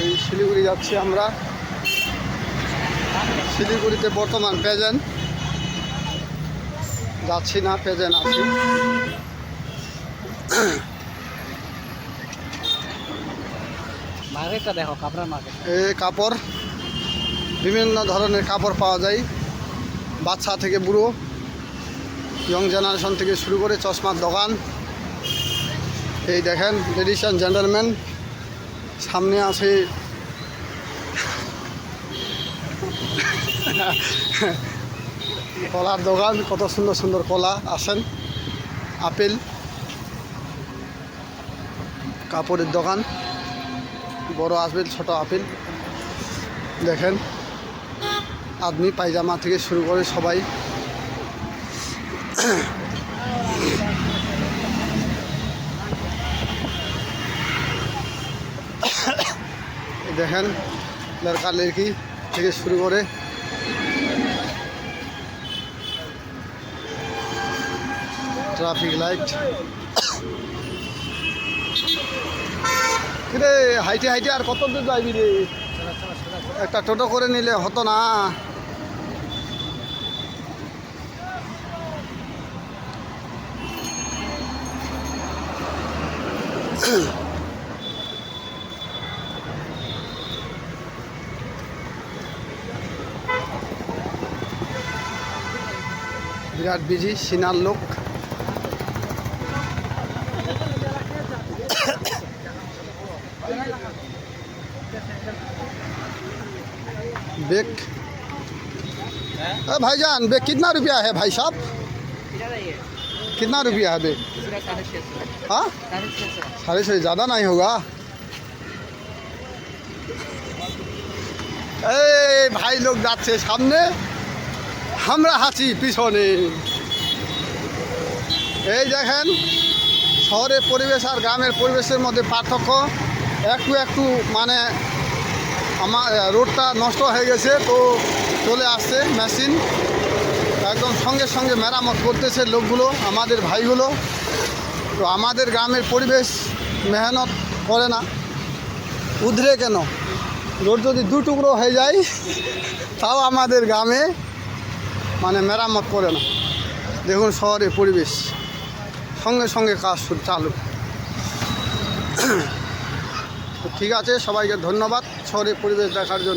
এই শিলিগুড়ি যাচ্ছি আমরা। শিলিগুড়িতে বর্তমান প্রেজেন্ট, যাচ্ছি না, প্রেজেন্ট আছি। মার্কেটটা দেখো, কাপড়ের মার্কেট। এই কাপড়, বিভিন্ন ধরনের কাপড় পাওয়া যায়, বাচ্চা থেকে বুড়ো, ইয়ং জেনারেশন থেকে শুরু করে চশমার দোকান। এই দেখেন লেডিস অ্যান্ড জেন্টলম্যান, সামনে আছে কলার দোকান, কত সুন্দর সুন্দর কলা। আসেন, আপেল, কাপড়ের দোকান, বড় আপেল, ছোট আপেল। দেখেন আদমি পায়জামা থেকে শুরু করে সবাই। দেখেন লড়কা লড়কি থেকে শুরু করে ট্রাফিক লাইট। কিরে হাইটে হাইটে আর কত দূর যাইবি রে? একটা টোটো করে নিলে হতো না? বিরাট বিজি, সিনার লোক। बेग भाईजान, बेग कितना रुपया है भाई साहब? कितना रुपया है बेग? हाँ, 650। ज़्यादा नहीं होगा? भाई लोग যাচ্ছে সামনে, আমরা হাঁচি পিছনে। এই দেখেন শহরের পরিবেশ আর গ্রামের পরিবেশের মধ্যে পার্থক্য। একটু একটু মানে আমার রোডটা নষ্ট হয়ে গেছে, তো চলে আসছে মেশিন, একদম সঙ্গে সঙ্গে মেরামত করতেছে লোকগুলো, আমাদের ভাইগুলো। তো আমাদের গ্রামের পরিবেশ মেহনত করে না, উধরে কেন? রোড যদি দু টুকরো হয়ে যায় তাও আমাদের গ্রামে মানে মেরামত করে না। দেখুন শহরের পরিবেশ, সঙ্গে সঙ্গে কাজ চালু। তো ঠিক আছে, সবাইকে ধন্যবাদ শহরের পরিবেশ দেখার জন্য।